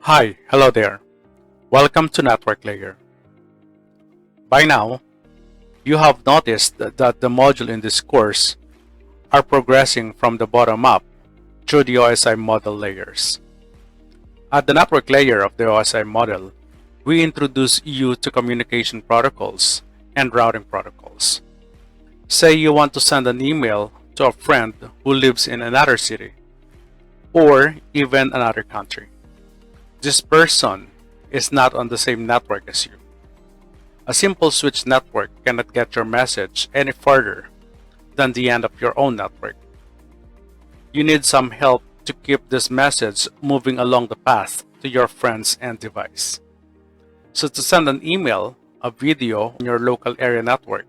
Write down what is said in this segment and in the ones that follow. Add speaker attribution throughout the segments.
Speaker 1: Hi, hello there. Welcome to Network Layer. By now, you have noticed that the module in this course are progressing from the bottom up through the OSI model layers. At the network layer of the OSI model, we introduce you to communication protocols and routing protocols. Say you want to send an email to a friend who lives in another city or even another country. This person is not on the same network as you. A simple switch network cannot get your message any further than the end of your own network. You need some help to keep this message moving along the path to your friend's end device. So to send an email, a video on your local area network,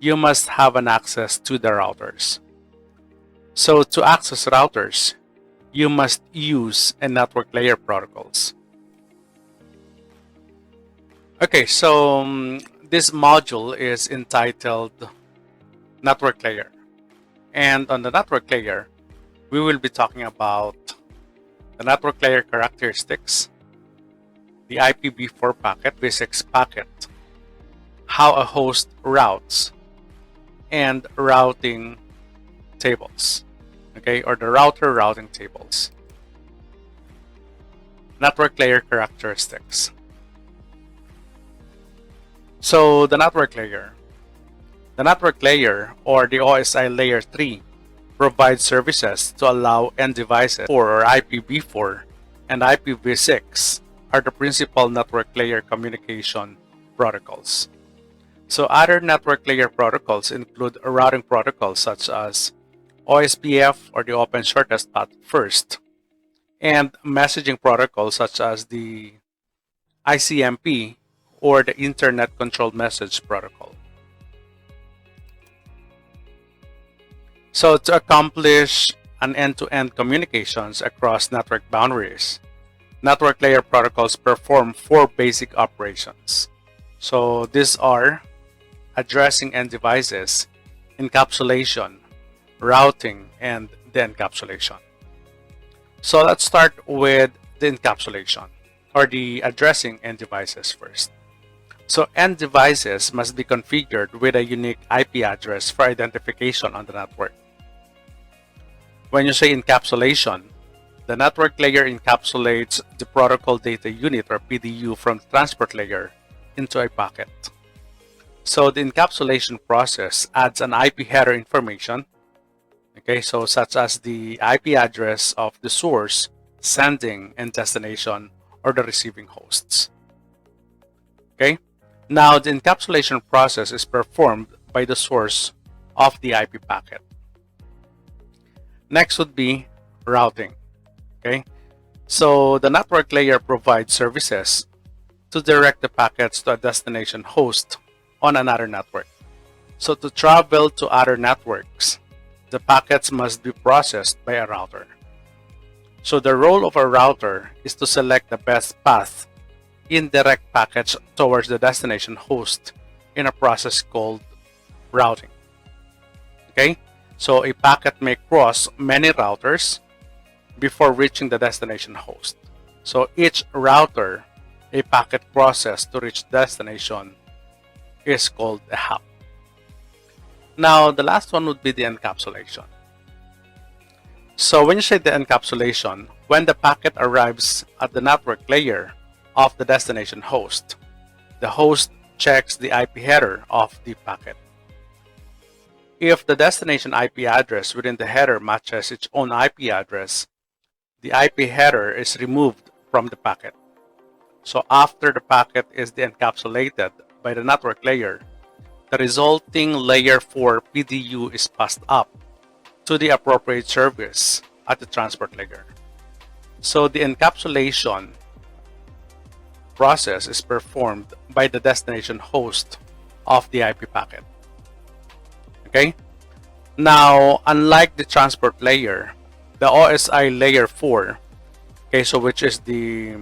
Speaker 1: you must have an access to the routers. So to access routers, you must use a network layer protocols. Okay, so this module is entitled Network Layer. And on the network layer, we will be talking about the network layer characteristics, the IPv4 packet, IPv6 packet, how a host routes, and routing tables. Okay, or the router routing tables. Network layer characteristics. So the network layer. The network layer, or the OSI layer 3, provides services to allow end devices for IPv4 and IPv6 are the principal network layer communication protocols. So other network layer protocols include routing protocols such as OSPF, or the Open Shortest Path First, and messaging protocols such as the ICMP, or the Internet Controlled Message Protocol. So to accomplish an end-to-end communications across network boundaries, network layer protocols perform 4 basic operations. So these are addressing end devices, encapsulation, routing, and the encapsulation. So let's start with the encapsulation, or the addressing end devices first. So end devices must be configured with a unique IP address for identification on the network. When you say encapsulation, the network layer encapsulates the protocol data unit, or PDU, from the transport layer into a packet. So the encapsulation process adds an IP header information, okay, so such as the IP address of the source, sending, and destination, or the receiving hosts. Okay, now the encapsulation process is performed by the source of the IP packet. Next would be routing. Okay, so the network layer provides services to direct the packets to a destination host on another network. So to travel to other networks, the packets must be processed by a router. So the role of a router is to select the best path in direct packets towards the destination host in a process called routing. Okay, so a packet may cross many routers before reaching the destination host. So each router a packet process to reach destination is called a hop. Now, the last one would be the encapsulation. So when you say the encapsulation, when the packet arrives at the network layer of the destination host, the host checks the IP header of the packet. If the destination IP address within the header matches its own IP address, the IP header is removed from the packet. So after the packet is encapsulated by the network layer, the resulting layer 4 PDU is passed up to the appropriate service at the transport layer. So the encapsulation process is performed by the destination host of the IP packet. Okay? Now, unlike the transport layer, the OSI layer 4, okay, so which is the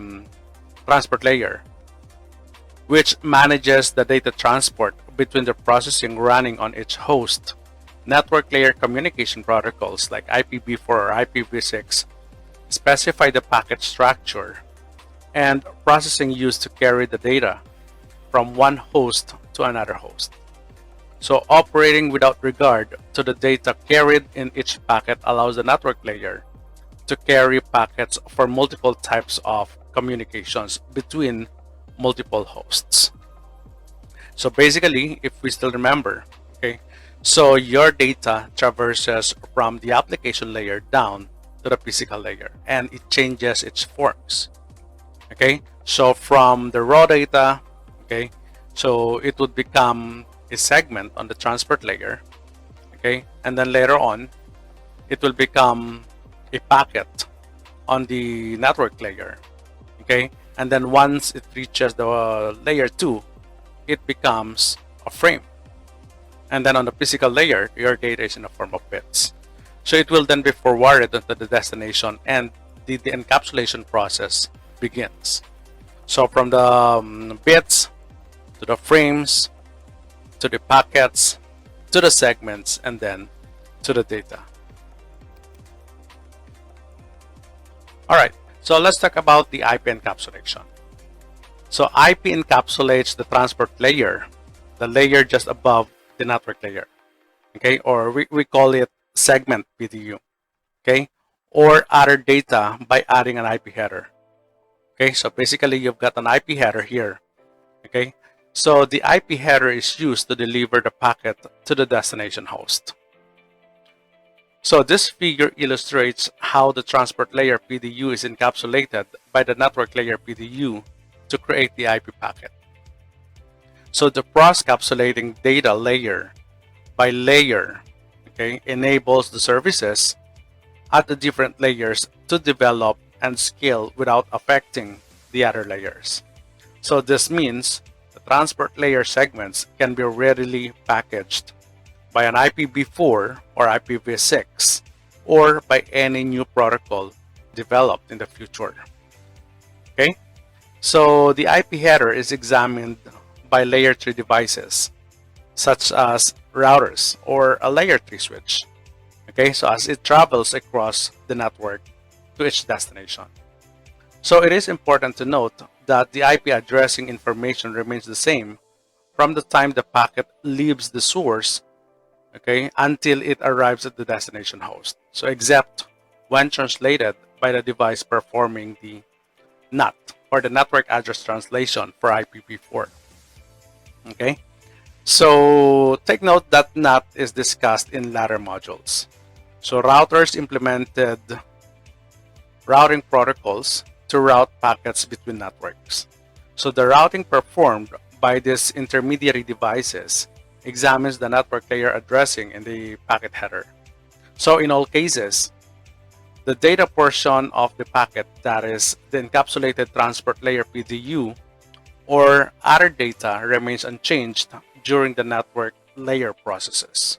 Speaker 1: transport layer, which manages the data transport between the processing running on each host, network layer communication protocols like IPv4 or IPv6 specify the packet structure and processing used to carry the data from one host to another host. So operating without regard to the data carried in each packet allows the network layer to carry packets for multiple types of communications between multiple hosts. So basically, if we still remember, okay, so your data traverses from the application layer down to the physical layer, and it changes its forms. Okay, so from the raw data, okay, so it would become a segment on the transport layer, okay, and then later on it will become a packet on the network layer, okay, and then once it reaches the layer 2, it becomes a frame, and then on the physical layer your data is in the form of bits. So it will then be forwarded to the destination, and the encapsulation process begins. So from the bits to the frames to the packets to the segments and then to the data. Alright, so let's talk about the IP encapsulation. So IP encapsulates the transport layer, the layer just above the network layer, okay, or we call it segment PDU, okay, or other data by adding an IP header. Okay, so basically you've got an IP header here, okay, so the IP header is used to deliver the packet to the destination host. So this figure illustrates how the transport layer PDU is encapsulated by the network layer PDU to create the IP packet. So the cross-capsulating data layer by layer, okay, enables the services at the different layers to develop and scale without affecting the other layers. So this means the transport layer segments can be readily packaged by an IPv4 or IPv6 or by any new protocol developed in the future. Okay, so the IP header is examined by layer 3 devices such as routers or a layer 3 switch. Okay, so as it travels across the network to its destination. So it is important to note that the IP addressing information remains the same from the time the packet leaves the source, okay, until it arrives at the destination host. So except when translated by the device performing the NAT or the network address translation for IPv4. Okay, so take note that NAT is discussed in later modules. So routers implemented routing protocols to route packets between networks. So the routing performed by these intermediary devices examines the network layer addressing in the packet header. So in all cases, the data portion of the packet, that is the encapsulated transport layer PDU or other data, remains unchanged during the network layer processes.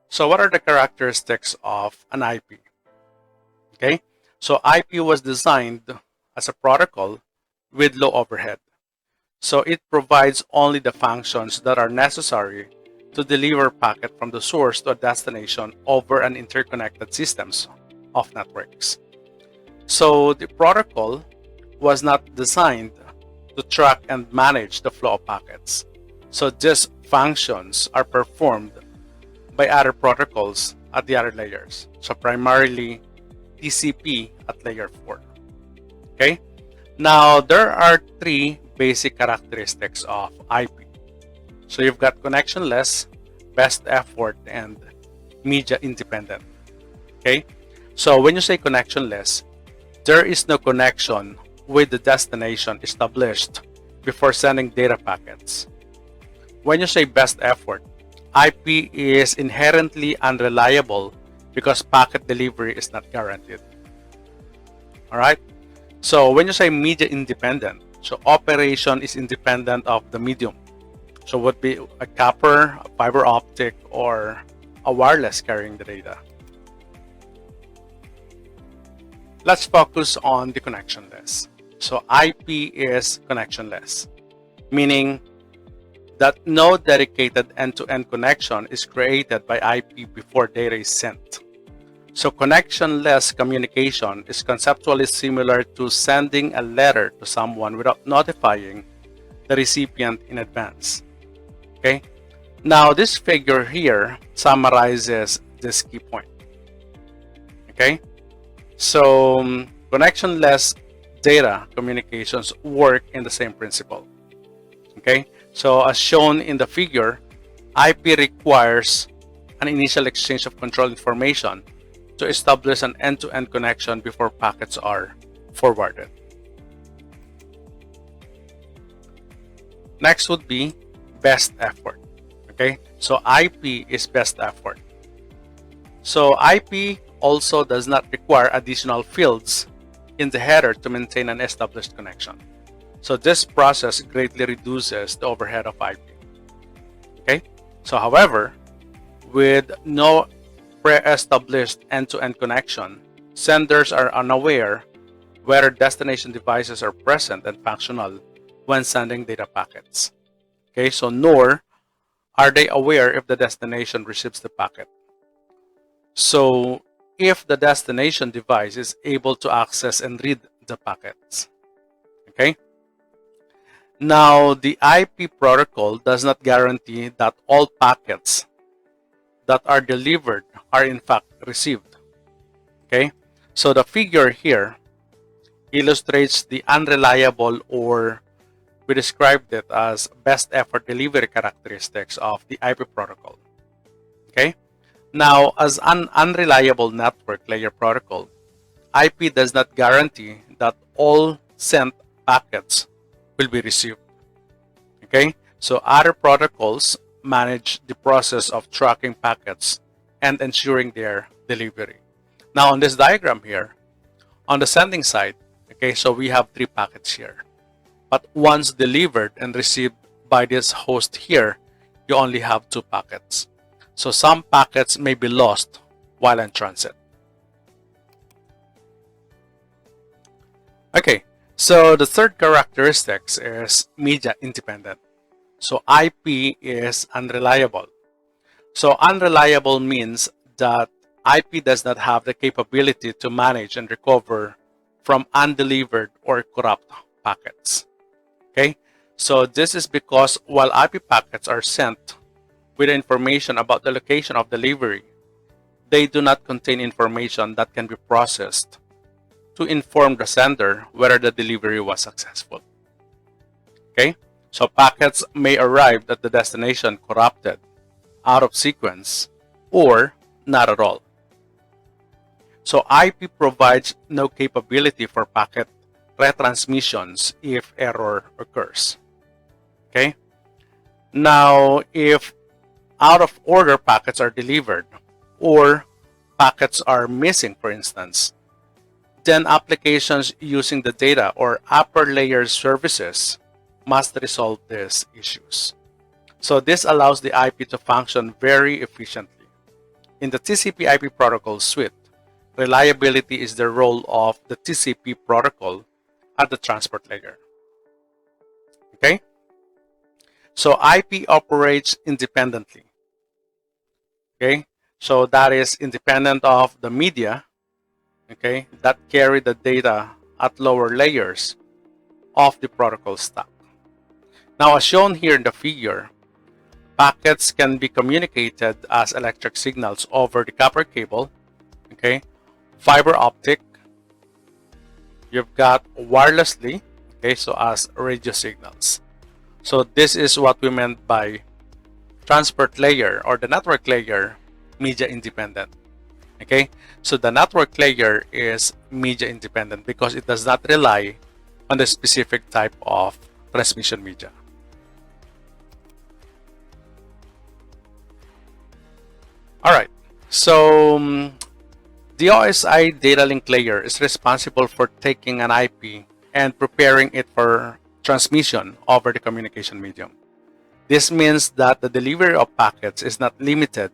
Speaker 1: So what are the characteristics of an IP? Okay, so IP was designed as a protocol with low overhead. So it provides only the functions that are necessary to deliver packet from the source to a destination over an interconnected systems of networks. So the protocol was not designed to track and manage the flow of packets. So these functions are performed by other protocols at the other layers. So primarily TCP at layer 4. Okay, now there are three basic characteristics of IP. So you've got connectionless, best effort, and media independent. Okay, so when you say connectionless, there is no connection with the destination established before sending data packets. When you say best effort, IP is inherently unreliable because packet delivery is not guaranteed. All right. So when you say media independent, so operation is independent of the medium. So would be a copper, a fiber optic, or a wireless carrying the data. Let's focus on the connectionless. So IP is connectionless, meaning that no dedicated end-to-end connection is created by IP before data is sent. So connectionless communication is conceptually similar to sending a letter to someone without notifying the recipient in advance. Okay. Now this figure here summarizes this key point. Okay. So connectionless data communications work in the same principle. Okay. So as shown in the figure, IP requires an initial exchange of control information to establish an end-to-end connection before packets are forwarded. Next would be best effort. Okay, so IP is best effort. So IP also does not require additional fields in the header to maintain an established connection. So this process greatly reduces the overhead of IP. Okay, so however, with no pre-established end-to-end connection, senders are unaware whether destination devices are present and functional when sending data packets. Okay, so nor are they aware if the destination receives the packet. So if the destination device is able to access and read the packets. Okay. Now the IP protocol does not guarantee that all packets that are delivered are in fact received. Okay, so the figure here illustrates the unreliable, or we described it as best effort delivery characteristics of the IP protocol. Okay, now as an unreliable network layer protocol, IP does not guarantee that all sent packets will be received. Okay, so other protocols manage the process of tracking packets and ensuring their delivery. Now on this diagram here, on the sending side, okay, so we have 3 packets here. But once delivered and received by this host here, you only have 2 packets. So some packets may be lost while in transit. Okay, so the third characteristics is media independent. So IP is unreliable. So unreliable means that IP does not have the capability to manage and recover from undelivered or corrupt packets. Okay, so this is because while IP packets are sent with information about the location of delivery, they do not contain information that can be processed to inform the sender whether the delivery was successful. Okay, so packets may arrive at the destination corrupted, out of sequence, or not at all. So IP provides no capability for packet retransmissions if error occurs. Okay, now if out of order packets are delivered or packets are missing, for instance, then applications using the data or upper layer services must resolve these issues. So this allows the IP to function very efficiently. In the TCP/IP protocol suite, reliability is the role of the TCP protocol at the transport layer. Okay? So IP operates independently. Okay? So that is independent of the media, okay, that carry the data at lower layers of the protocol stack. Now, as shown here in the figure, packets can be communicated as electric signals over the copper cable, okay, fiber optic, you've got wirelessly, okay, so as radio signals. So this is what we meant by transport layer or the network layer media independent. Okay, so the network layer is media independent because it does not rely on the specific type of transmission media. All right, so the OSI data link layer is responsible for taking an IP and preparing it for transmission over the communication medium. This means that the delivery of packets is not limited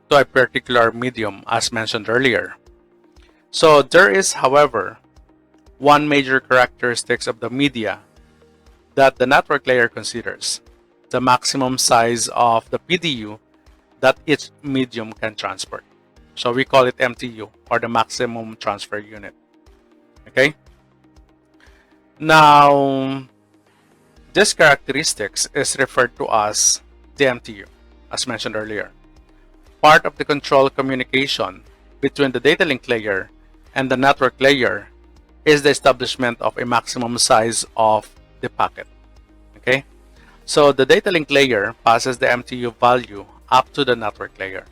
Speaker 1: to a particular medium as mentioned earlier. So there is, however, one major characteristic of the media that the network layer considers: the maximum size of the PDU that each medium can transport. So we call it MTU, or the maximum transfer unit. Okay. Now, this characteristics is referred to as the MTU, as mentioned earlier. Part of the control communication between the data link layer and the network layer is the establishment of a maximum size of the packet. Okay, so the data link layer passes the MTU value up to the network layer.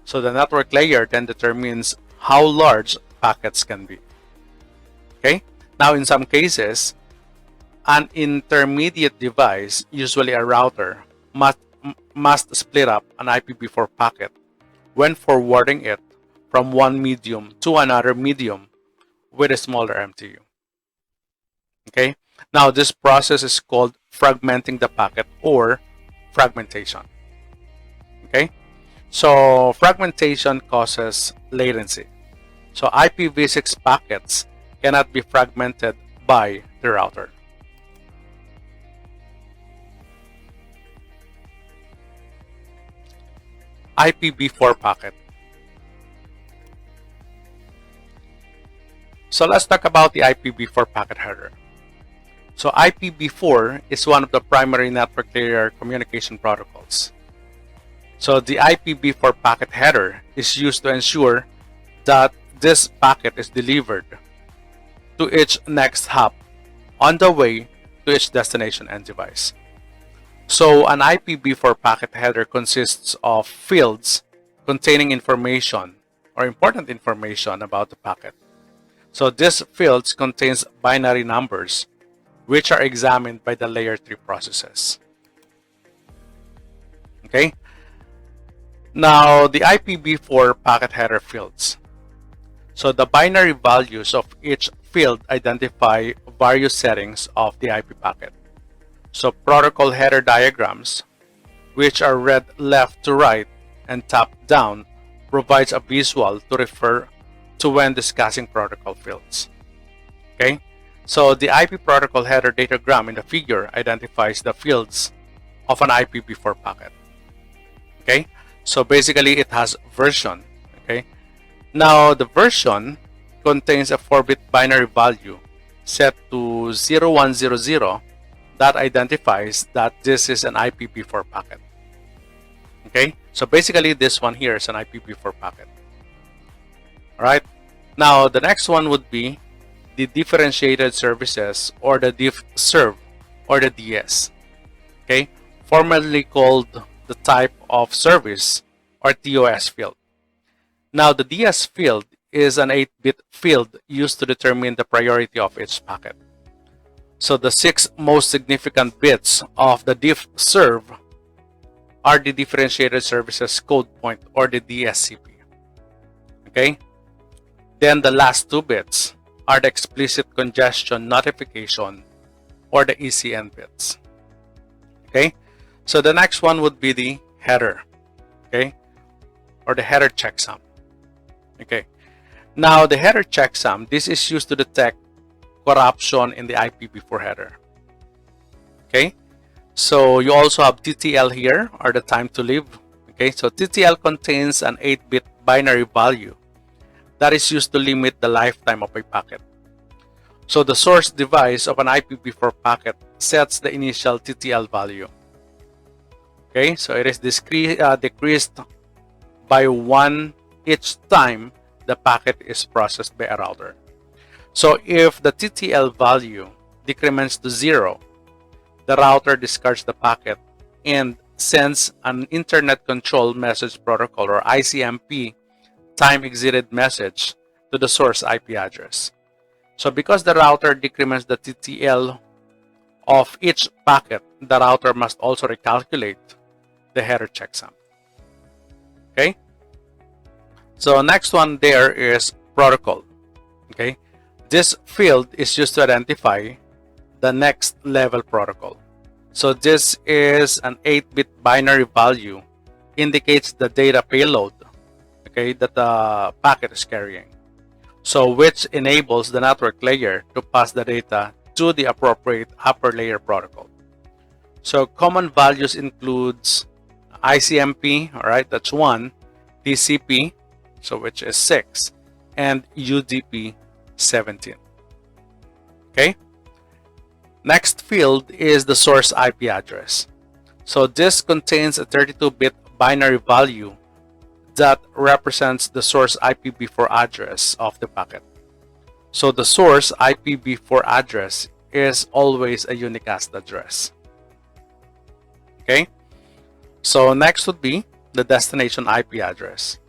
Speaker 1: So the network layer then determines how large packets can be. Okay, now in some cases, an intermediate device, usually a router, must split up an IPv4 packet when forwarding it from one medium to another medium with a smaller MTU. Okay, now this process is called fragmenting the packet, or fragmentation. Okay, so fragmentation causes latency. So IPv6 packets cannot be fragmented by the router. IPv4 packet. So let's talk about the IPv4 packet header. So IPv4 is one of the primary network layer communication protocols. So the IPv4 packet header is used to ensure that this packet is delivered to each next hop on the way to its destination end device. So an IPv4 packet header consists of fields containing information or important information about the packet. So these fields contains binary numbers which are examined by the layer 3 processes. Okay. Now the IPv4 packet header fields. So the binary values of each field identify various settings of the IP packet. So protocol header diagrams, which are read left to right and top down, provides a visual to refer to when discussing protocol fields. Okay, so the IP protocol header datagram in the figure identifies the fields of an IPv4 packet. Okay, so basically it has version. Okay, now the version contains a 4-bit binary value set to 0100 that identifies that this is an IPv4 packet. Okay, so basically this one here is an IPv4 packet. Alright, now the next one would be the differentiated services, or the diff-serv, or the DS. Okay, formerly called the type of service, or TOS field. Now the DS field is an 8-bit field used to determine the priority of each packet. So the 6 most significant bits of the diff-serv are the differentiated services code point, or the DSCP. Okay, then the last 2 bits are the explicit congestion notification, or the ECN bits. Okay, so the next one would be the header. Okay, or the header checksum. Okay, now the header checksum, this is used to detect corruption in the IPv4 header. Okay, so you also have TTL here, or the time to live. Okay, so TTL contains an 8-bit binary value that is used to limit the lifetime of a packet. So the source device of an IPv4 packet sets the initial TTL value. Okay, so it is decreased by 1 each time the packet is processed by a router. So if the TTL value decrements to 0, the router discards the packet and sends an Internet Control Message Protocol, or ICMP, time exceeded message to the source IP address. So because the router decrements the TTL of each packet, the router must also recalculate the header checksum. Okay, so next one there is protocol. Okay, this field is used to identify the next level protocol. So this is an 8-bit binary value, indicates the data payload, okay, that the packet is carrying. So which enables the network layer to pass the data to the appropriate upper layer protocol. So common values includes ICMP, all right, that's 1, TCP, so which is 6, and UDP 17. Okay. Next field is the source IP address. So this contains a 32-bit binary value that represents the source IPv4 address of the packet. So the source IPv4 address is always a unicast address. Okay. So next would be the destination IP address.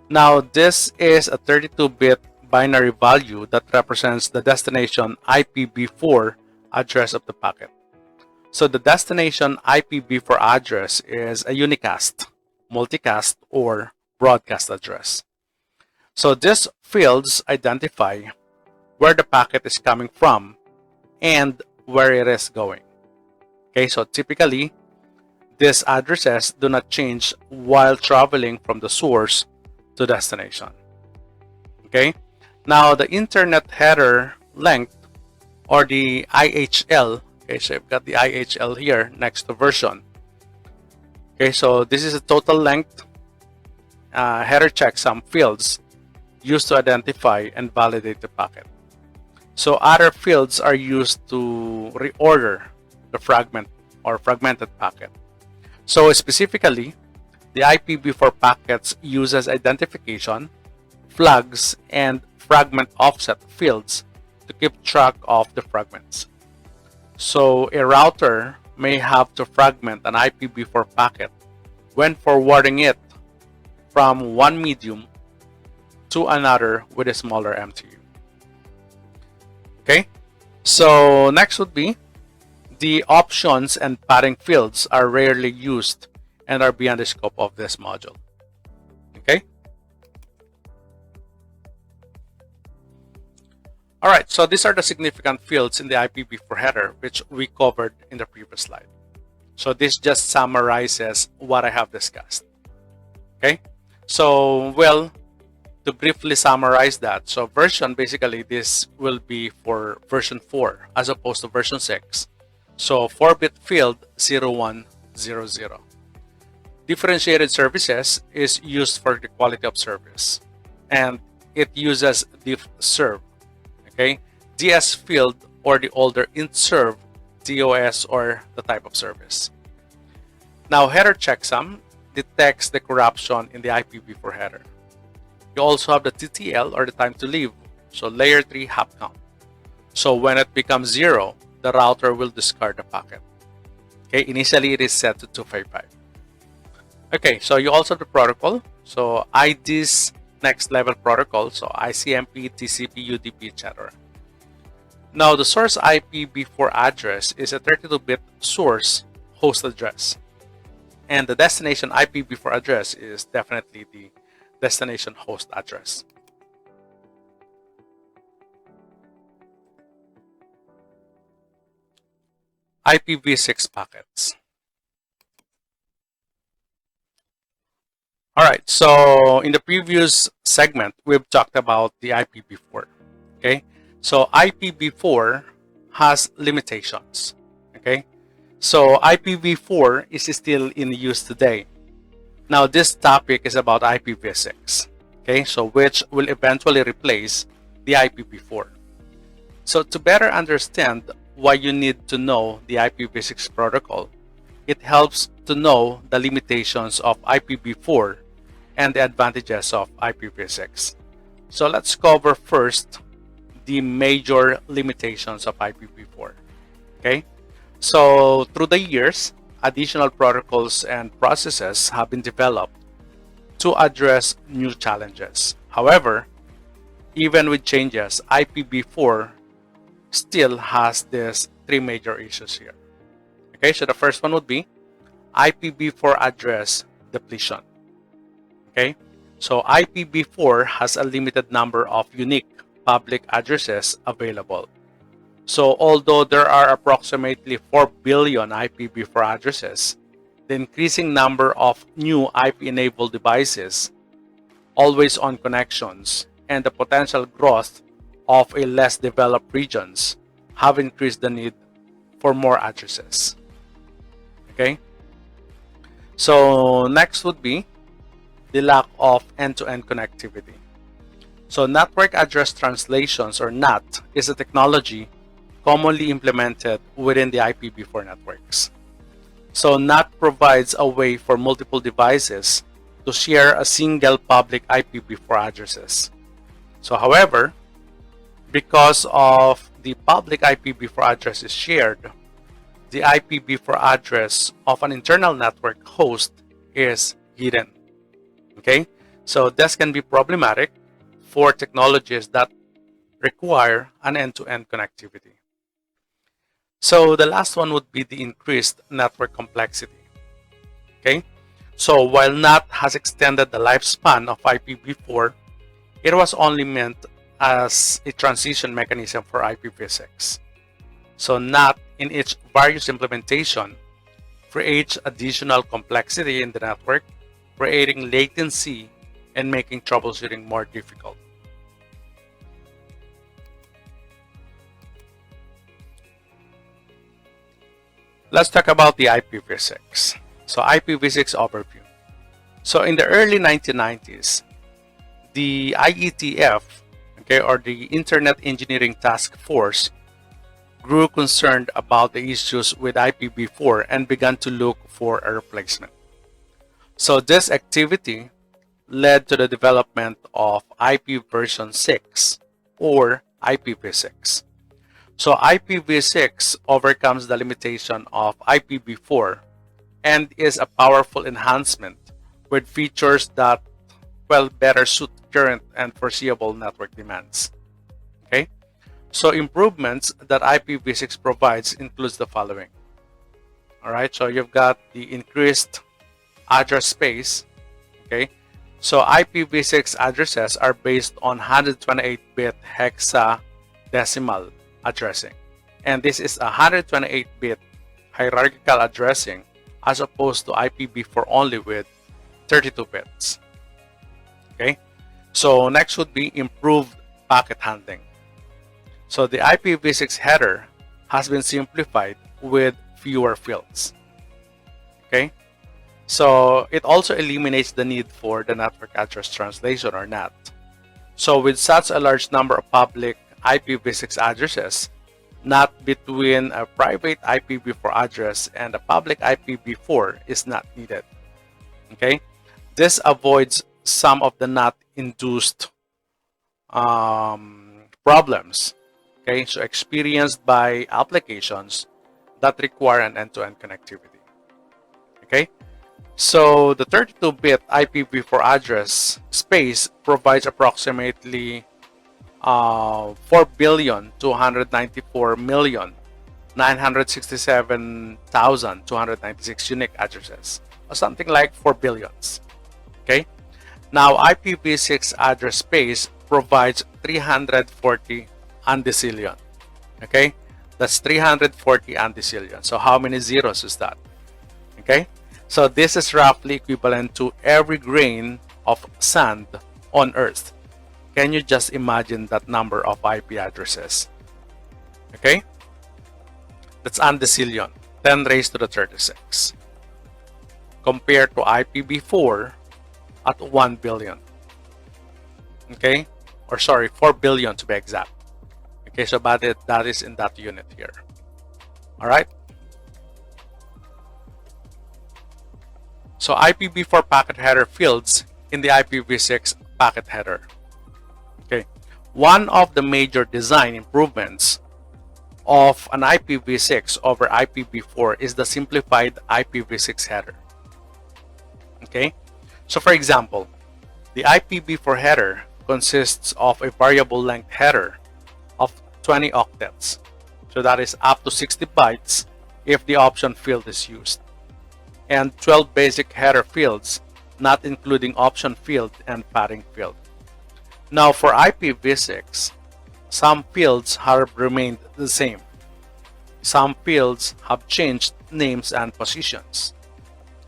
Speaker 1: Now this is a 32-bit binary value that represents the destination IPv4 address of the packet. So the destination IPv4 address is a unicast, multicast, or broadcast address. So these fields identify where the packet is coming from and where it is going. Okay, so typically these addresses do not change while traveling from the source to destination. Okay, now the internet header length, or the IHL. Okay, so I've got the IHL here next to version. Okay, so this is a total length header checksum fields used to identify and validate the packet. So other fields are used to reorder the fragment or fragmented packet. So specifically, the IPv4 packets uses identification, flags, and fragment offset fields to keep track of the fragments. So a router may have to fragment an IPv4 packet when forwarding it from one medium to another with a smaller MTU. Okay, so next would be the options and padding fields are rarely used and are beyond the scope of this module. Okay. All right, so these are the significant fields in the IPv4 header, which we covered in the previous slide. So this just summarizes what I have discussed. Okay, so well, to briefly summarize that, so version, basically this will be for version 4 as opposed to version 6. So 4-bit field 0100. Differentiated services is used for the quality of service, and it uses diff-serve. Okay, DS field, or the older int-serve, DOS, or the type of service. Now header checksum detects the corruption in the IPv4 header. You also have the TTL, or the time to leave, so layer 3 hop count. So when it becomes 0, the router will discard the packet. Okay, initially it is set to 255. Okay, so you also have the protocol. So ID's next level protocol, so ICMP, TCP, UDP, etc. Now the source IPv4 address is a 32-bit source host address, and the destination IPv4 address is definitely the destination host address. IPv6 packets. All right, so in the previous segment, we've talked about the IPv4. Okay, so IPv4 has limitations. Okay, so IPv4 is still in use today. Now this topic is about IPv6. Okay, so which will eventually replace the IPv4. So to better understand why you need to know the IPv6 protocol, it helps to know the limitations of IPv4 and the advantages of IPv6. So let's cover first the major limitations of IPv4. Okay, so through the years, additional protocols and processes have been developed to address new challenges. However, even with changes, IPv4 still has these 3 major issues here. Okay, so the first one would be IPv4 address depletion. Okay, so IPv4 has a limited number of unique public addresses available. So although there are approximately 4 billion IPv4 addresses, the increasing number of new IP-enabled devices, always-on connections, and the potential growth of a less developed regions have increased the need for more addresses. Okay, so next would be the lack of end-to-end connectivity. So network address translations, or NAT, is a technology commonly implemented within the IPv4 networks. So NAT provides a way for multiple devices to share a single public IPv4 addresses. So however, because of the public IPv4 address is shared, the IPv4 address of an internal network host is hidden. Okay, so this can be problematic for technologies that require an end-to-end connectivity. So the last one would be the increased network complexity. Okay, so while NAT has extended the lifespan of IPv4, it was only meant as a transition mechanism for IPv6. So NAT, in its various implementation, creates additional complexity in the network, creating latency and making troubleshooting more difficult. Let's talk about the IPv6. So IPv6 overview. So in the early 1990s, the IETF, okay, or the Internet Engineering Task Force, grew concerned about the issues with IPv4 and began to look for a replacement. So this activity led to the development of IP version 6 or IPv6. So IPv6 overcomes the limitation of IPv4 and is a powerful enhancement with features that better suit current and foreseeable network demands. Okay? So improvements that IPv6 provides includes the following. All right, so you've got the increased address space. Okay, so IPv6 addresses are based on 128-bit hexadecimal addressing, and this is a 128-bit hierarchical addressing as opposed to IPv4 only with 32 bits. Okay, so next would be improved packet handling. So the IPv6 header has been simplified with fewer fields. Okay, so it also eliminates the need for the network address translation, or NAT. So with such a large number of public IPv6 addresses, NAT between a private IPv4 address and a public IPv4 is not needed. Okay, this avoids some of the NAT-induced problems, okay, so experienced by applications that require an end-to-end connectivity. Okay, so the 32-bit IPv4 address space provides approximately 4,294,967,296 unique addresses, or something like 4 billions. Okay, now IPv6 address space provides 340 undecillion. Okay, that's 340 undecillion. So how many zeros is that? Okay, so this is roughly equivalent to every grain of sand on Earth. Can you just imagine that number of IP addresses? Okay, that's undecillion, 10 raised to the 36, compared to IPv4 at 1 billion. Okay, or sorry, 4 billion to be exact. Okay, so but that is in that unit here. All right. So IPv4 packet header fields in the IPv6 packet header. Okay, one of the major design improvements of an IPv6 over IPv4 is the simplified IPv6 header. Okay, so for example, the IPv4 header consists of a variable length header of 20 octets. So that is up to 60 bytes if the option field is used, and 12 basic header fields, not including option field and padding field. Now for IPv6, some fields have remained the same. Some fields have changed names and positions,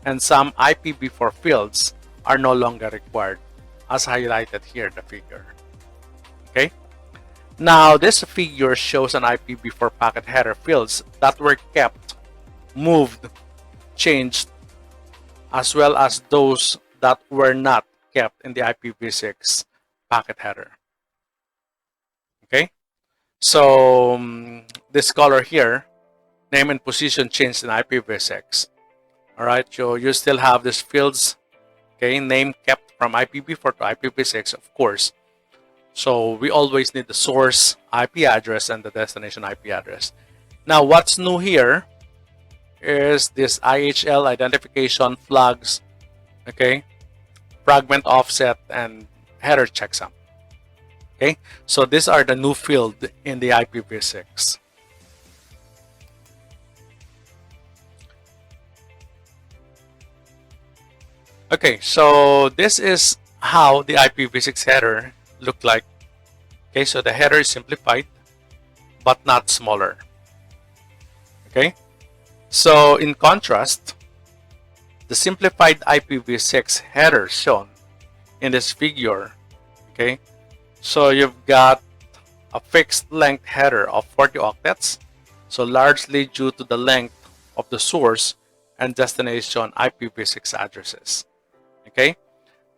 Speaker 1: and some IPv4 fields are no longer required, as highlighted here in the figure. Okay, now this figure shows an IPv4 packet header fields that were kept, moved, changed, as well as those that were not kept in the IPv6 packet header. Okay, so this color here, name and position changed in IPv6. All right, so you still have these fields. Okay, name kept from IPv4 to IPv6, of course. So we always need the source IP address and the destination IP address. Now, what's new here is this IHL identification flags, okay, fragment offset, and header checksum. Okay, so these are the new field in the IPv6. Okay, so this is how the IPv6 header look like. Okay, so the header is simplified but not smaller. Okay, so in contrast, the simplified IPv6 header shown in this figure, okay, so you've got a fixed length header of 40 octets, so largely due to the length of the source and destination IPv6 addresses. Okay,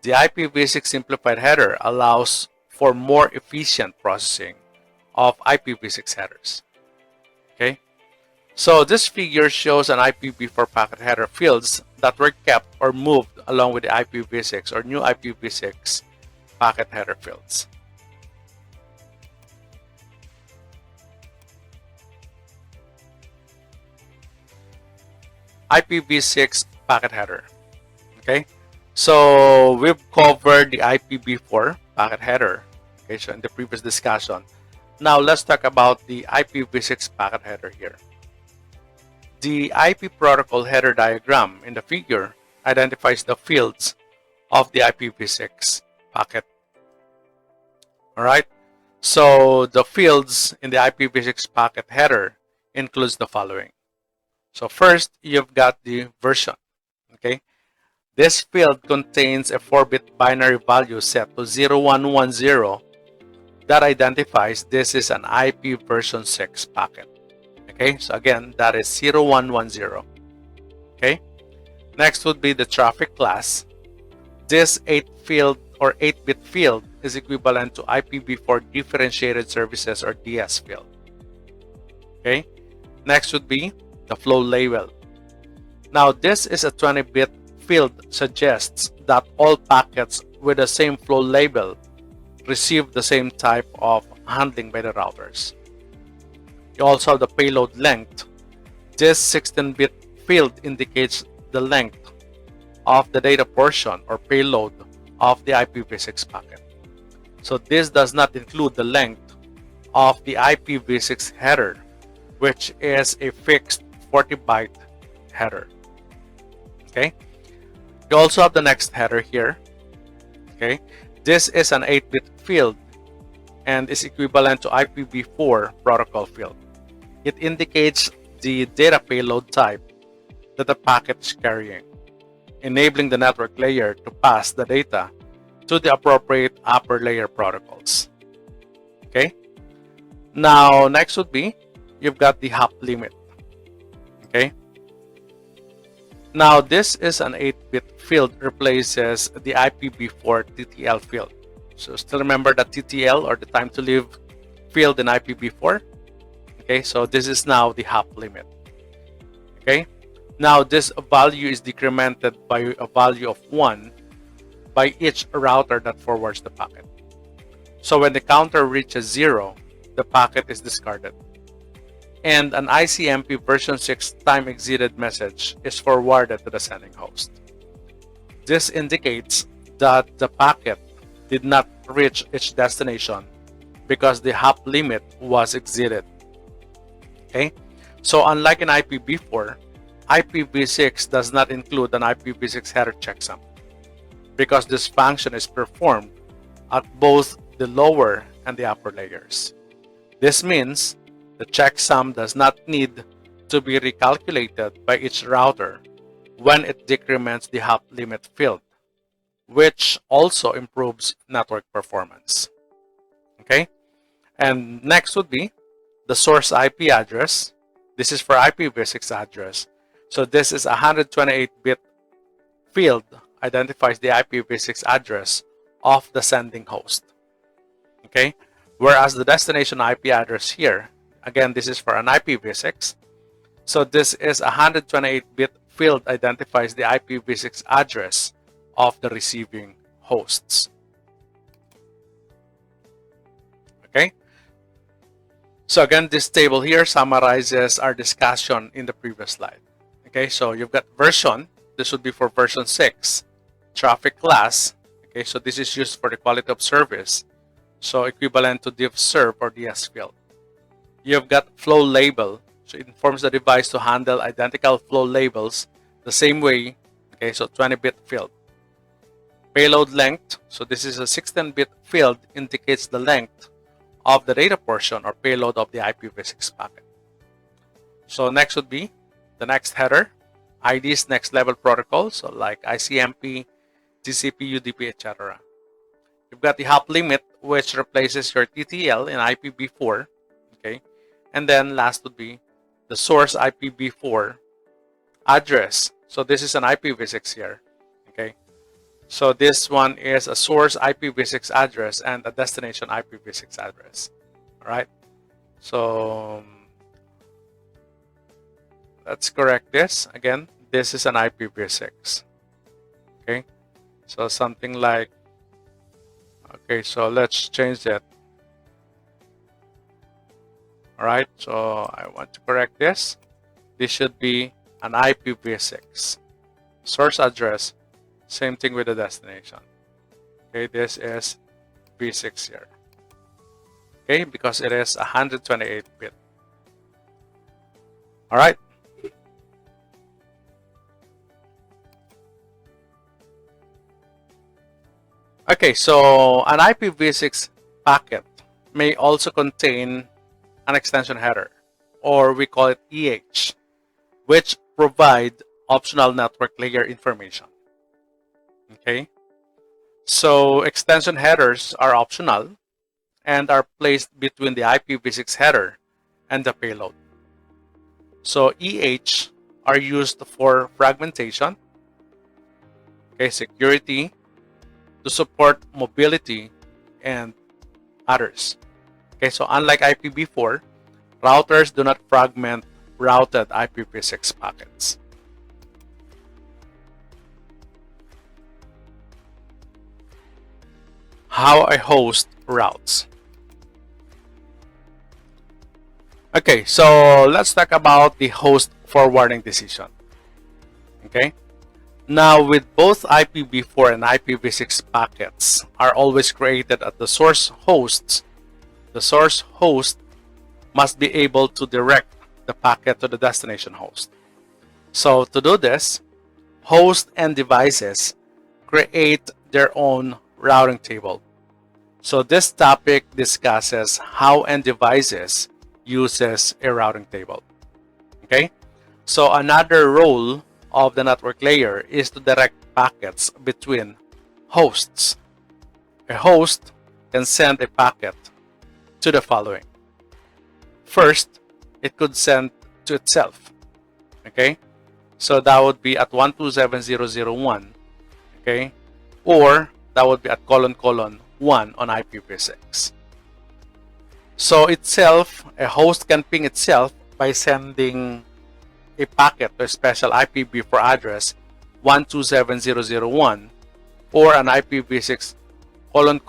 Speaker 1: the IPv6 simplified header allows for more efficient processing of IPv6 headers. Okay, so this figure shows an IPv4 packet header fields that were kept or moved along with the IPv6 or new IPv6 packet header fields. IPv6 packet header. Okay, so we've covered the IPv4 packet header. Okay, so in the previous discussion. Now let's talk about the IPv6 packet header here. The IP protocol header diagram in the figure identifies the fields of the IPv6 packet. All right, so the fields in the IPv6 packet header includes the following. So first, you've got the version. Okay, this field contains a 4-bit binary value set to 0110 that identifies this is an IP version 6 packet. Okay, so again, that is 0110. Okay, next would be the traffic class. This 8-bit field is equivalent to IPv4 differentiated services or DS field. Okay, next would be the flow label. Now, this is a 20-bit field, suggests that all packets with the same flow label receive the same type of handling by the routers. You also have the payload length. This 16-bit field indicates the length of the data portion or payload of the IPv6 packet. So this does not include the length of the IPv6 header, which is a fixed 40-byte header. Okay, you also have the next header here. Okay, this is an 8-bit field and is equivalent to IPv4 protocol field. It indicates the data payload type that the packet is carrying, enabling the network layer to pass the data to the appropriate upper layer protocols. Okay, now next would be you've got the hop limit. Okay, now this is an 8-bit field, replaces the IPv4 TTL field. So still remember that TTL or the time to live field in IPv4. Okay, so this is now the hop limit. Okay, now this value is decremented by a value of 1 by each router that forwards the packet. So when the counter reaches 0, the packet is discarded, and an ICMP version 6 time exceeded message is forwarded to the sending host. This indicates that the packet did not reach its destination because the hop limit was exceeded. Okay, so unlike in IPv4, IPv6 does not include an IPv6 header checksum because this function is performed at both the lower and the upper layers. This means the checksum does not need to be recalculated by each router when it decrements the hop limit field, which also improves network performance. Okay, and next would be the source IP address. This is for IPv6 address. So this is a 128-bit field identifies the IPv6 address of the sending host. Okay, whereas the destination IP address here, again, this is for an IPv6. So this is a 128-bit field identifies the IPv6 address of the receiving hosts. Okay, so again, this table here summarizes our discussion in the previous slide. Okay, so you've got version. This would be for version 6. Traffic class. Okay, so this is used for the quality of service. So equivalent to div serve or DS field. You've got flow label. So it informs the device to handle identical flow labels the same way. Okay, so 20-bit field. Payload length. So this is a 16-bit field, indicates the length of the data portion or payload of the IPv6 packet. So next would be the next header. IDs next level protocols, so like ICMP, TCP, UDP, etc. You've got the hop limit, which replaces your TTL in IPv4. Okay, and then last would be the source IPv4 address. So this is an IPv6 here. Okay, so this one is a source IPv6 address and a destination IPv6 address. All right, so let's correct this. Again, this is an IPv6. Okay, so something like, okay, so let's change that. All right, so I want to correct this. This should be an IPv6 source address. Same thing with the destination. Okay, this is v6 here. Okay, because it is 128-bit. All right. Okay, so an IPv6 packet may also contain an extension header, or we call it EH, which provide optional network layer information. Okay, so extension headers are optional and are placed between the IPv6 header and the payload. So EH are used for fragmentation, okay, security, to support mobility, and others. Okay, so unlike IPv4, routers do not fragment routed IPv6 packets. How a host routes. Okay, so let's talk about the host forwarding decision. Okay, now with both IPv4 and IPv6 packets are always created at the source hosts, the source host must be able to direct the packet to the destination host. So to do this, host and devices create their own routing table. So this topic discusses how end devices uses a routing table. Okay, so another role of the network layer is to direct packets between hosts. A host can send a packet to the following. First, it could send to itself. Okay, so that would be at 127.0.0.1. Okay, or that would be at : 1 on IPv6. So itself, a host can ping itself by sending a packet to a special IPv4 address 127.0.0.1 or an IPv6 : 1,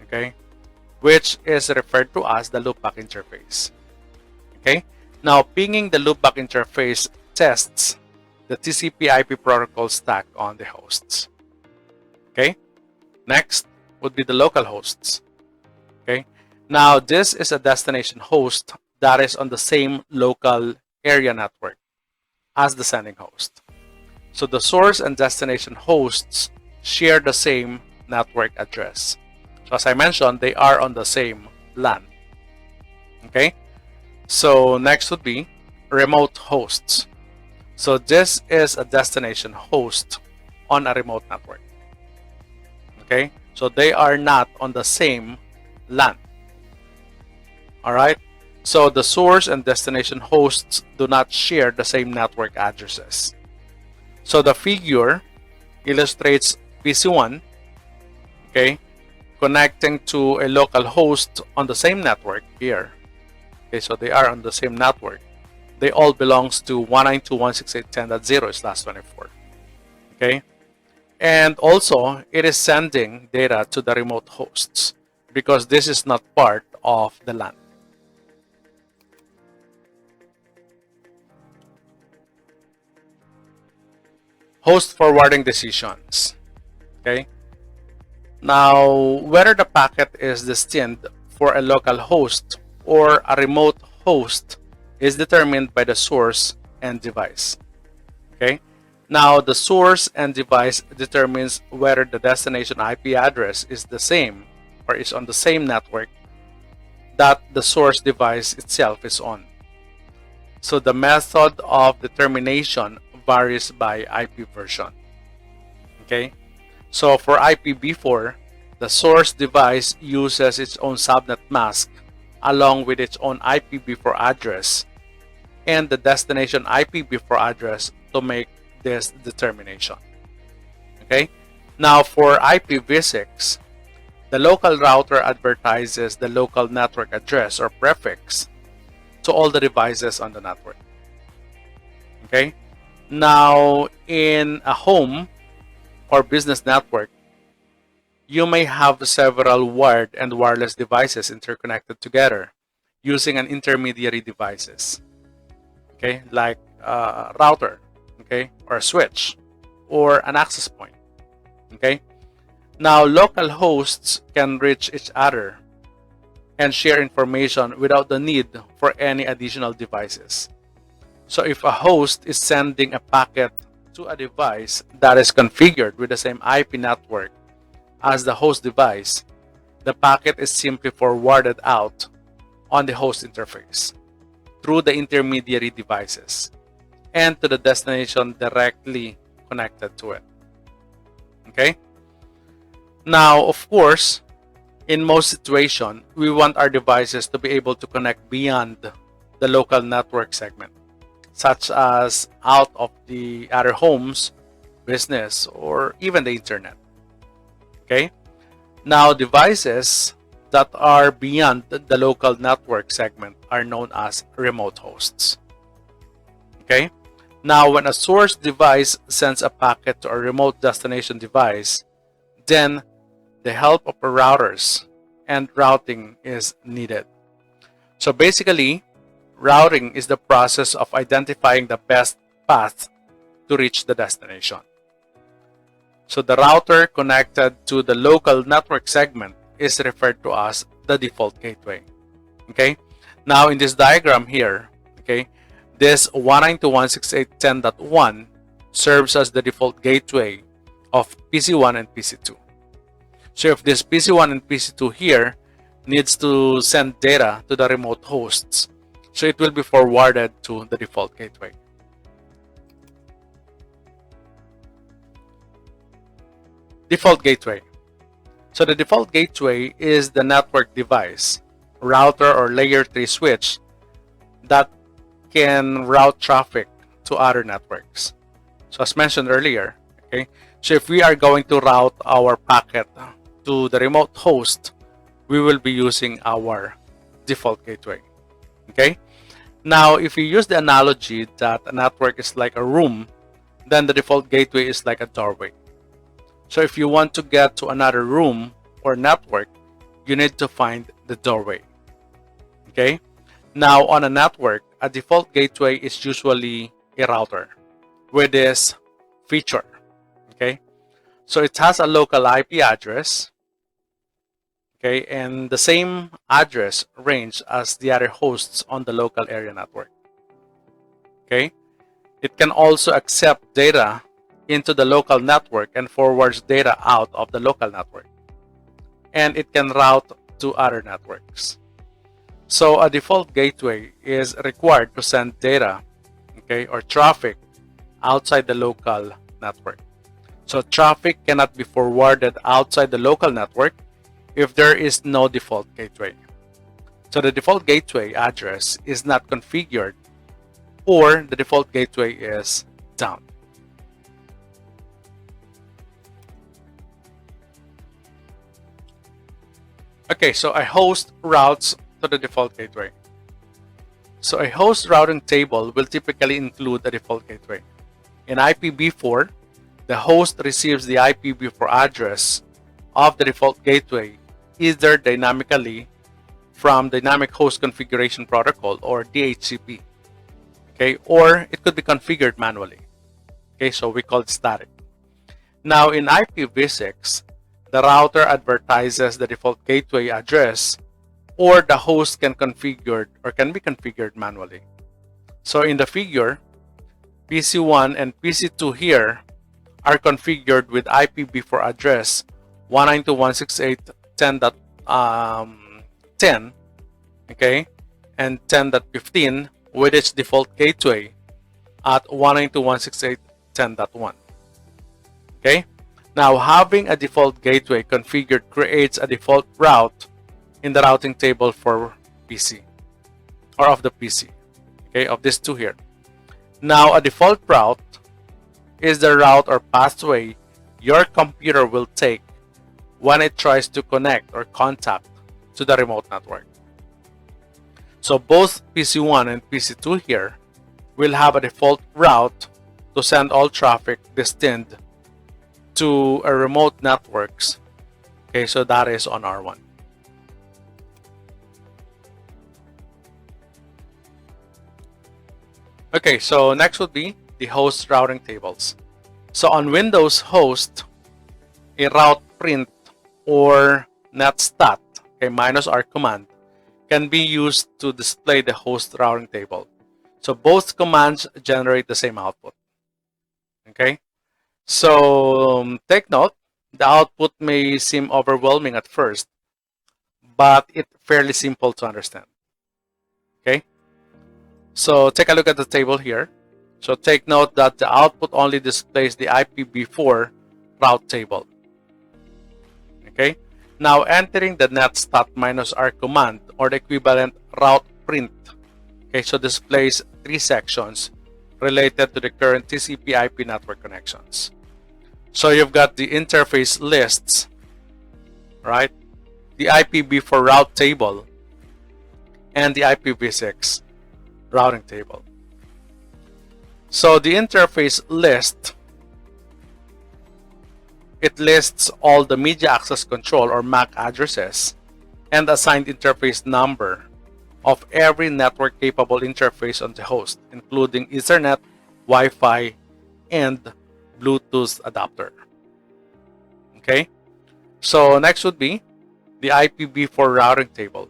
Speaker 1: okay, which is referred to as the loopback interface. Okay, now pinging the loopback interface tests the TCP/IP protocol stack on the hosts. Okay, next would be the local hosts. Okay, now this is a destination host that is on the same local area network as the sending host. So the source and destination hosts share the same network address. So as I mentioned, they are on the same LAN. Okay, so next would be remote hosts. So this is a destination host on a remote network. Okay, so they are not on the same LAN. All right, so the source and destination hosts do not share the same network addresses. So the figure illustrates PC1, okay, connecting to a local host on the same network here. Okay, so they are on the same network. They all belongs to 192.168.10.0/24. Okay, and also it is sending data to the remote hosts because this is not part of the LAN. Host forwarding decisions. Okay. Now, whether the packet is destined for a local host or a remote host is determined by the source and device. Okay. Now, the source and device determines whether the destination IP address is the same or is on the same network that the source device itself is on. So the method of determination varies by IP version. Okay. So for IPv4, the source device uses its own subnet mask along with its own IPv4 address and the destination IPv4 address to make this determination. Okay. Now for IPv6, the local router advertises the local network address or prefix to all the devices on the network. Okay. Now in a home or business network, you may have several wired and wireless devices interconnected together using an intermediary devices, okay, like a router, okay, or a switch, or an access point, okay. Now, local hosts can reach each other and share information without the need for any additional devices. So if a host is sending a packet to a device that is configured with the same IP network as the host device, the packet is simply forwarded out on the host interface through the intermediary devices and to the destination directly connected to it. Okay? Now, of course, in most situations, we want our devices to be able to connect beyond the local network segment, such as out of the other homes, business, or even the internet. Okay? Now, devices that are beyond the local network segment are known as remote hosts. Okay? Now, when a source device sends a packet to a remote destination device, then the help of routers and routing is needed. So basically, routing is the process of identifying the best path to reach the destination. So the router connected to the local network segment is referred to as the default gateway. Okay. Now in this diagram here, okay, this 192.168.10.1 serves as the default gateway of PC1 and PC2. So if this PC1 and PC2 here needs to send data to the remote hosts, so it will be forwarded to the default gateway. Default gateway. So the default gateway is the network device, router or layer 3 switch that can route traffic to other networks. So as mentioned earlier, okay, so if we are going to route our packet to the remote host, we will be using our default gateway. Okay. Now, if we use the analogy that a network is like a room, then the default gateway is like a doorway. So if you want to get to another room or network, you need to find the doorway. Okay. Now, on a network, a default gateway is usually a router with this feature. Okay. So it has a local IP address, okay, and the same address range as the other hosts on the local area network. Okay. It can also accept data into the local network and forwards data out of the local network. And it can route to other networks. So a default gateway is required to send data, okay, or traffic outside the local network. So traffic cannot be forwarded outside the local network if there is no default gateway. So the default gateway address is not configured or the default gateway is down. Okay, so a host routes to the default gateway. So a host routing table will typically include a default gateway. In IPv4, the host receives the IPv4 address of the default gateway either dynamically from Dynamic Host Configuration Protocol or DHCP, okay, or it could be configured manually. Okay, so we call it static. Now in IPv6, the router advertises the default gateway address, or the host can be configured manually. So in the figure, PC1 and PC2 here are configured with IPv4 address 192.168.10.10, okay, and 10.15 with its default gateway at 192.168.10.1. Okay, now having a default gateway configured creates a default route in the routing table for PC or of the PC, okay, of these two here. Now a default route is the route or pathway your computer will take when it tries to connect or contact to the remote network. So both PC1 and PC2 here will have a default route to send all traffic destined to a remote networks. Okay, so that is on R1. Okay, so next would be the host routing tables. So on Windows host, a route print or netstat, okay, -r command, can be used to display the host routing table. So both commands generate the same output. Okay, so take note, the output may seem overwhelming at first, but it's fairly simple to understand. Okay, so take a look at the table here. So take note that the output only displays the IPv4 route table. Okay, now entering the netstat -r command or the equivalent route print. Okay, so displays 3 sections related to the current TCP/IP network connections. So you've got the interface lists, right? The IPv4 route table and the IPv6 routing table. So the interface list, it lists all the media access control or MAC addresses and assigned interface number of every network capable interface on the host, including Ethernet, Wi-Fi, and Bluetooth adapter. Okay, so next would be the IPv4 routing table.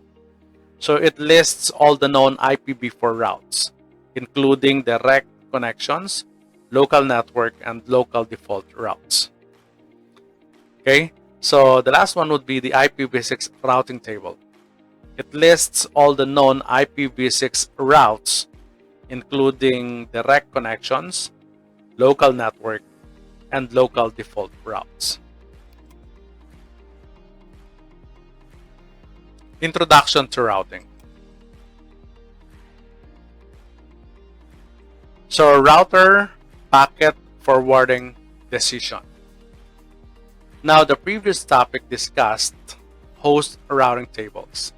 Speaker 1: So it lists all the known IPv4 routes, including direct connections, local network, and local default routes. Okay, so the last one would be the IPv6 routing table. It lists all the known IPv6 routes, including direct connections, local network, and local default routes. Introduction to routing. So router packet forwarding decision. Now the previous topic discussed host routing tables.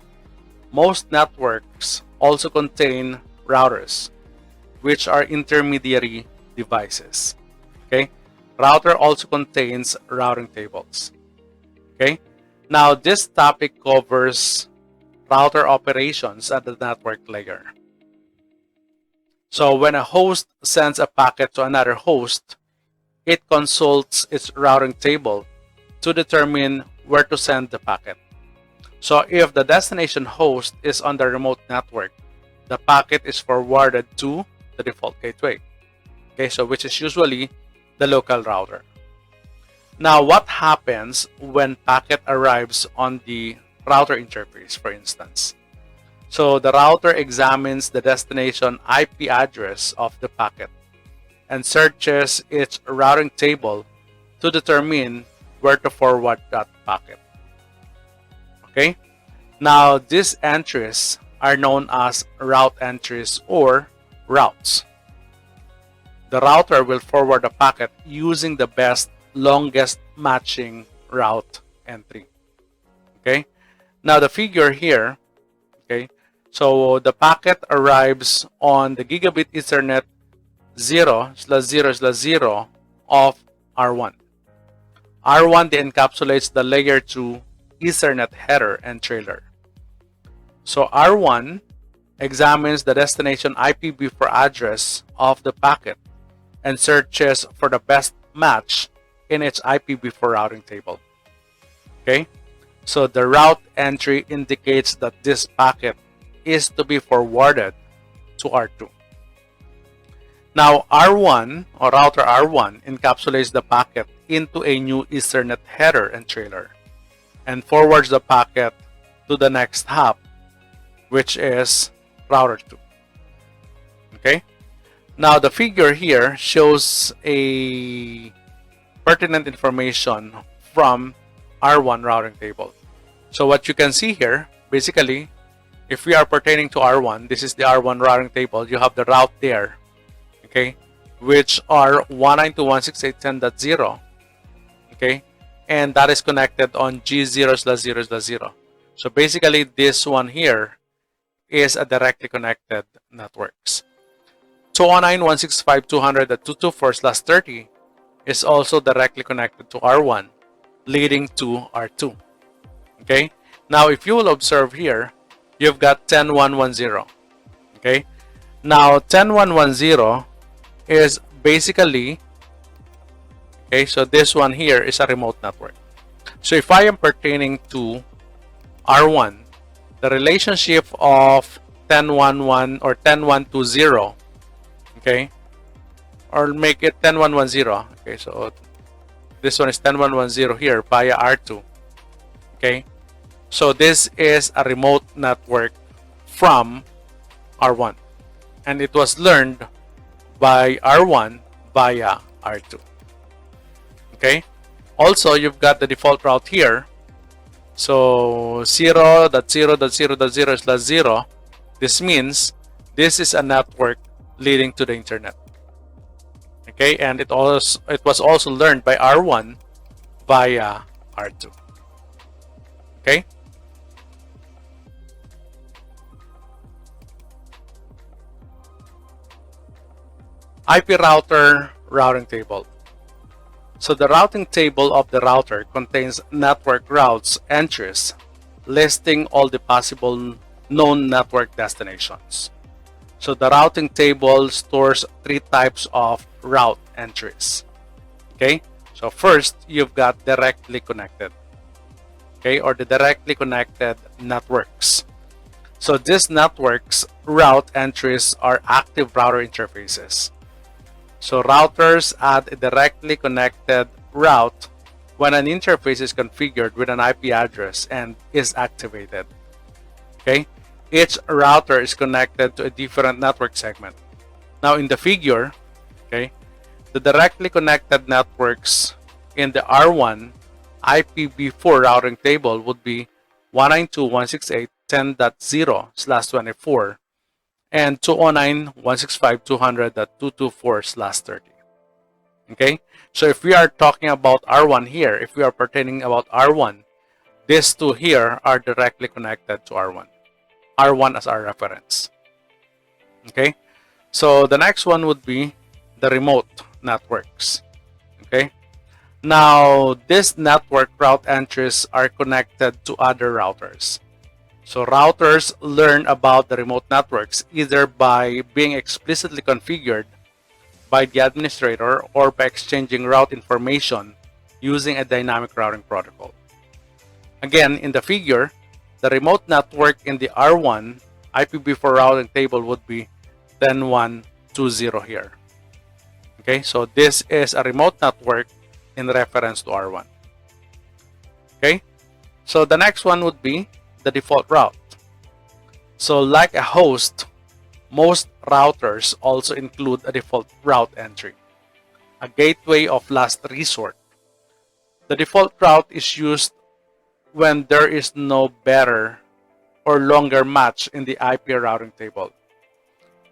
Speaker 1: Most networks also contain routers, which are intermediary devices. Okay, router also contains routing tables. Okay, now this topic covers router operations at the network layer. So when a host sends a packet to another host, it consults its routing table to determine where to send the packet. So if the destination host is on the remote network, the packet is forwarded to the default gateway, okay, so which is usually the local router. Now what happens when packet arrives on the router interface, for instance? So the router examines the destination IP address of the packet and searches its routing table to determine where to forward that packet. Okay, now these entries are known as route entries or routes. The router will forward a packet using the best, longest matching route entry. Okay, Now the figure here, okay, so the packet arrives on the gigabit Ethernet 0/0/0 of R1. R1 then encapsulates the layer 2 Ethernet header and trailer. So R1 examines the destination IPv4 address of the packet and searches for the best match in its IPv4 routing table. Okay, so the route entry indicates that this packet is to be forwarded to R2. Now R1 or router R1 encapsulates the packet into a new Ethernet header and trailer and forwards the packet to the next hop, which is router 2. Okay, now the figure here shows a pertinent information from R1 routing table. So what you can see here, basically, if we are pertaining to R1, this is the R1 routing table. You have the route there, okay, which are 192.168.10.0, okay, and that is connected on G0/0/0. So basically, this one here is a directly connected networks. 209.165.200.224/30 is also directly connected to R1, leading to R2. Okay, now if you will observe here, you've got 10.1.1.0. Okay, now 10.1.1.0 is basically, okay, so this one here is a remote network. So if I am pertaining to R1, the relationship of 10.1.1 or 10.1.2.0, okay, or make it 10.1.1.0. Okay, so this one is 10.1.1.0 here via R2. Okay, so this is a remote network from R1, and it was learned by R1 via R2. Okay, also you've got the default route here. So 0.0.0.0/0. This means this is a network leading to the internet. Okay, and it was also learned by R1 via R2. Okay. IP router routing table. So the routing table of the router contains network routes entries listing all the possible known network destinations. So the routing table stores three types of route entries. Okay, so first you've got directly connected, okay, or the directly connected networks. So these networks route entries are active router interfaces. So routers add a directly connected route when an interface is configured with an IP address and is activated. Okay, each router is connected to a different network segment. Now in the figure, okay, the directly connected networks in the R1 IPv4 routing table would be 192.168.10.0/24 and 209.165.200.224/30. Okay, so if we are talking about R1 here, if we are pertaining about R1, these two here are directly connected to R1. R1 as our reference. Okay, so the next one would be the remote networks. Okay, now this network route entries are connected to other routers. So routers learn about the remote networks either by being explicitly configured by the administrator or by exchanging route information using a dynamic routing protocol. Again, in the figure, the remote network in the R1 IPv4 routing table would be 10.1.2.0 here. Okay, so this is a remote network in reference to R1. Okay, so the next one would be the default route. So like a host, most routers also include a default route entry, a gateway of last resort. The default route is used when there is no better or longer match in the IP routing table.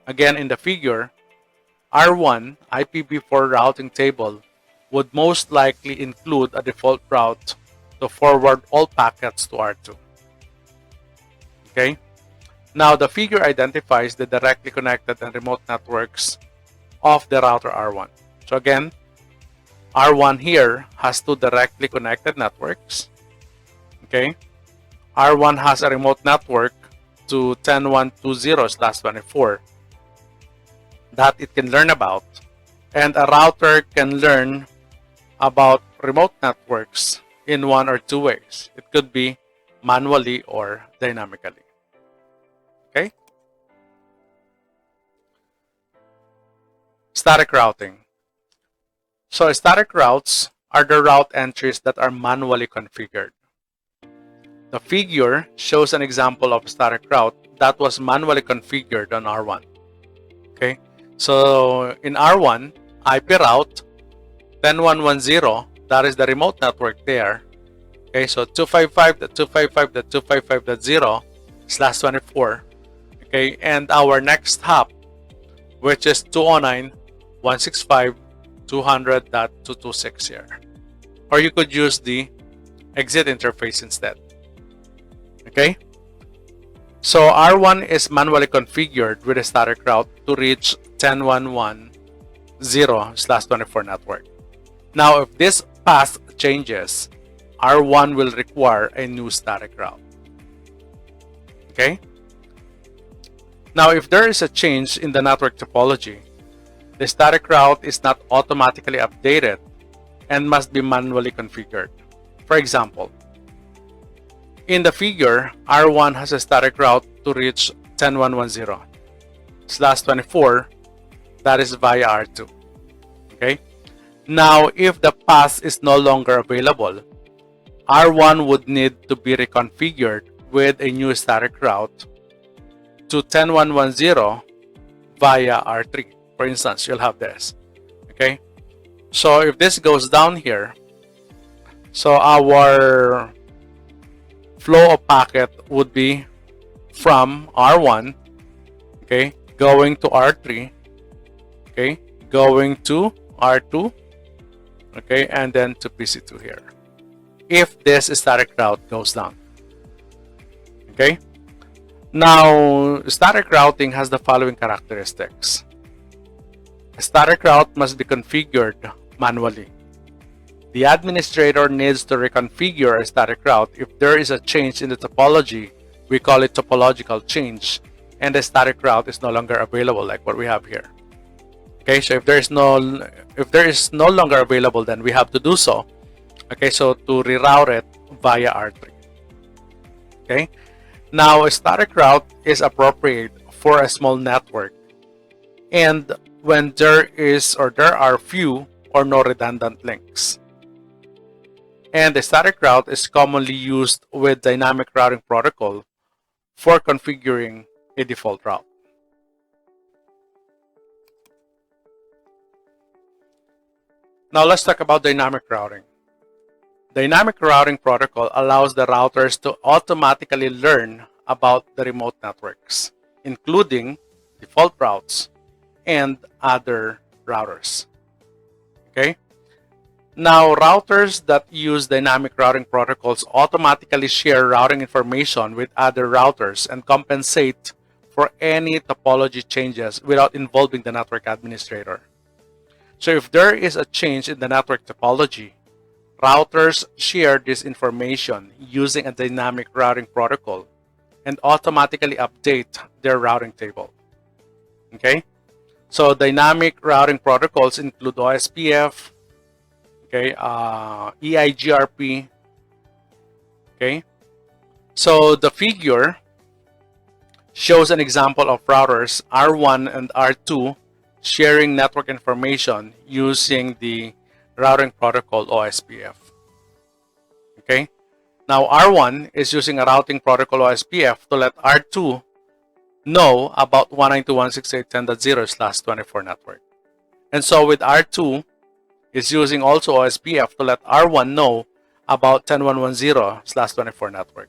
Speaker 1: Again, in the figure, R1 IPv4 routing table would most likely include a default route to forward all packets to R2. Okay. Now the figure identifies the directly connected and remote networks of the router R1. So again, R1 here has two directly connected networks. Okay. R1 has a remote network to 10.120/24 that it can learn about, and a router can learn about remote networks in one or two ways. It could be manually or dynamically. Okay? Static routing. So static routes are the route entries that are manually configured. The figure shows an example of a static route that was manually configured on R1. Okay? So in R1, IP route 10.1.1.0, that is the remote network there. Okay, so 255.255.255.0/24. Okay, and our next hop, which is 209.165.200.226 here. Or you could use the exit interface instead. Okay, so R1 is manually configured with a static route to reach 10.1.1.0/24 network. Now, if this path changes, R1 will require a new static route. Okay? Now, if there is a change in the network topology, the static route is not automatically updated and must be manually configured. For example, in the figure, R1 has a static route to reach 10.1.1.0/24, that is via R2. Okay? Now, if the path is no longer available, R1 would need to be reconfigured with a new static route to 10.1.1.0 via R3. For instance, you'll have this. Okay? So if this goes down here, so our flow of packet would be from R1, okay, going to R3, okay, going to R2, okay, and then to PC2 here, if this static route goes down. Okay, now static routing has the following characteristics. A static route must be configured manually. The administrator needs to reconfigure a static route if there is a change in the topology. We call it topological change, and the static route is no longer available, like what we have here. Okay, so if there is no longer available, then we have to do so. Okay, so to reroute it via R3. Okay, now a static route is appropriate for a small network, and when there are few or no redundant links. And the static route is commonly used with dynamic routing protocol for configuring a default route. Now let's talk about dynamic routing. Dynamic routing protocol allows the routers to automatically learn about the remote networks, including default routes and other routers. Okay? Now, routers that use dynamic routing protocols automatically share routing information with other routers and compensate for any topology changes without involving the network administrator. So if there is a change in the network topology, routers share this information using a dynamic routing protocol and automatically update their routing table. Okay? So dynamic routing protocols include OSPF, okay, EIGRP. Okay, so the figure shows an example of routers R1 and R2 sharing network information using the routing protocol OSPF. Okay, now R1 is using a routing protocol OSPF to let R2 know about 192.168.10.0/24 network. And so with R2 is using also OSPF to let R1 know about 10.1.1.0/24 network.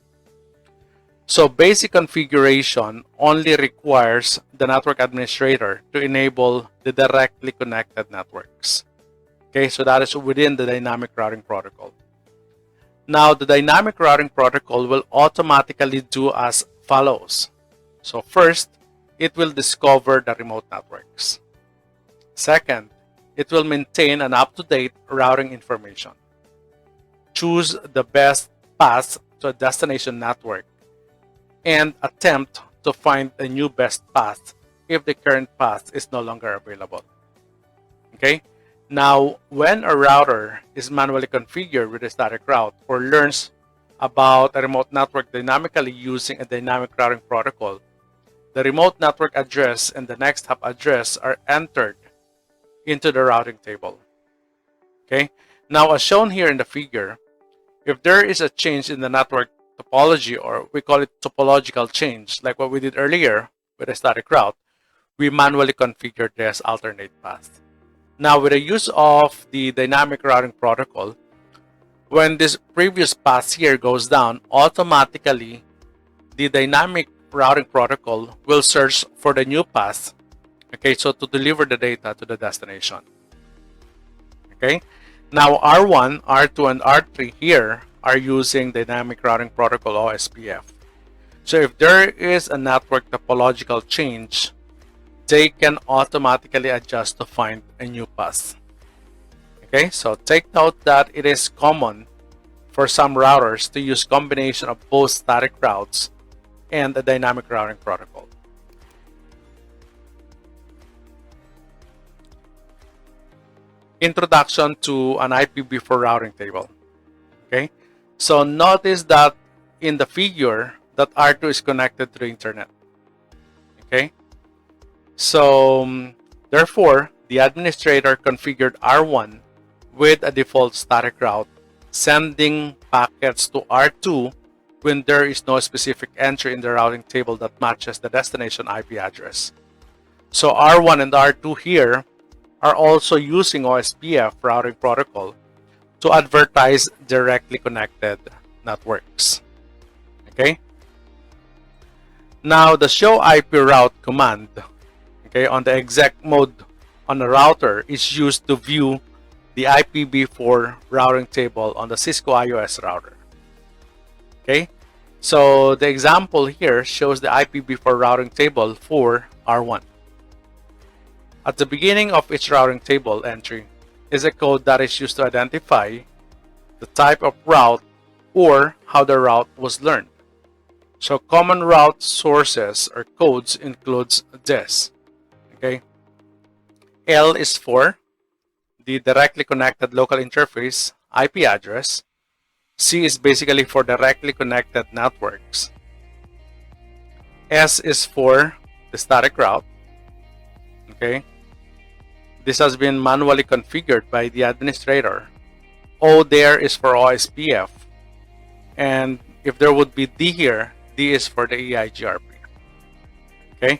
Speaker 1: So basic configuration only requires the network administrator to enable the directly connected networks. Okay, so that is within the dynamic routing protocol. Now, the dynamic routing protocol will automatically do as follows. So first, it will discover the remote networks. Second, it will maintain an up-to-date routing information. Choose the best path to a destination network and attempt to find a new best path if the current path is no longer available. Okay? Now, when a router is manually configured with a static route or learns about a remote network dynamically using a dynamic routing protocol, the remote network address and the next hop address are entered into the routing table. Okay? Now, as shown here in the figure, if there is a change in the network topology, or we call it topological change, like what we did earlier with a static route, we manually configure this alternate path. Now, with the use of the dynamic routing protocol, when this previous path here goes down, automatically the dynamic routing protocol will search for the new path, okay, so to deliver the data to the destination. Okay, now R1, R2, and R3 here are using dynamic routing protocol OSPF. So if there is a network topological change, they can automatically adjust to find a new path. Okay, so take note that it is common for some routers to use combination of both static routes and a dynamic routing protocol. Introduction to an IPv4 routing table. Okay, so notice that in the figure that R2 is connected to the internet. Okay, so therefore the administrator configured R1 with a default static route, sending packets to R2 when there is no specific entry in the routing table that matches the destination IP address. So R1 and R2 here are also using OSPF routing protocol to advertise directly connected networks. Okay. Now the show IP route command, okay, on the exec mode on the router is used to view the IPv4 routing table on the Cisco iOS router. Okay, so the example here shows the IPv4 routing table for R1. At the beginning of each routing table entry is a code that is used to identify the type of route or how the route was learned. So common route sources or codes includes this. Okay, L is for the directly connected local interface IP address. C is basically for directly connected networks. S is for the static route. Okay, this has been manually configured by the administrator. O there is for OSPF, and if there would be D here, D is for the EIGRP. Okay,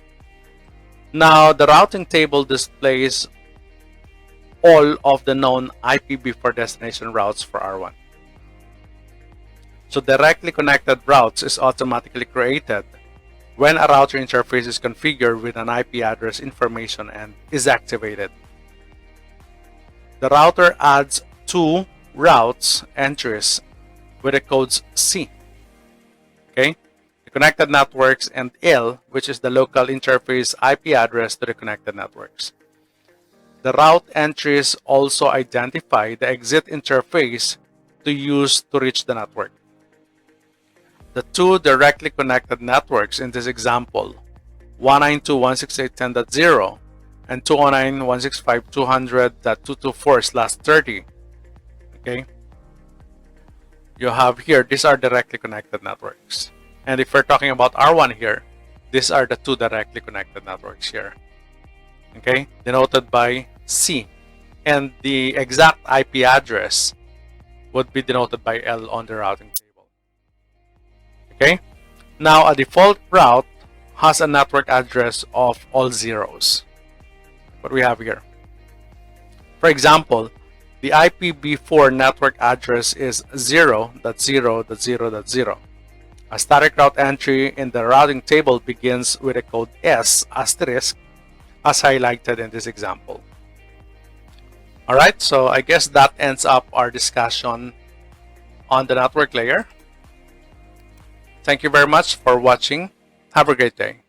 Speaker 1: now the routing table displays all of the known IPv4 destination routes for R1. So directly connected routes is automatically created when a router interface is configured with an IP address information and is activated. The router adds two routes entries with the codes C. Okay, the connected networks, and L, which is the local interface IP address to the connected networks. The route entries also identify the exit interface to use to reach the network. The two directly connected networks in this example, 192.168.10.0 and 209.165.200.224/30, okay, you have here, these are directly connected networks. And if we're talking about R1 here, these are the two directly connected networks here, okay, denoted by C, and the exact IP address would be denoted by L on the routing table. Okay, now a default route has a network address of all zeros. What we have here, for example, the IPv4 network address is 0.0.0.0. A static route entry in the routing table begins with a code S asterisk as highlighted in this example. Alright, so I guess that ends up our discussion on the network layer. Thank you very much for watching. Have a great day.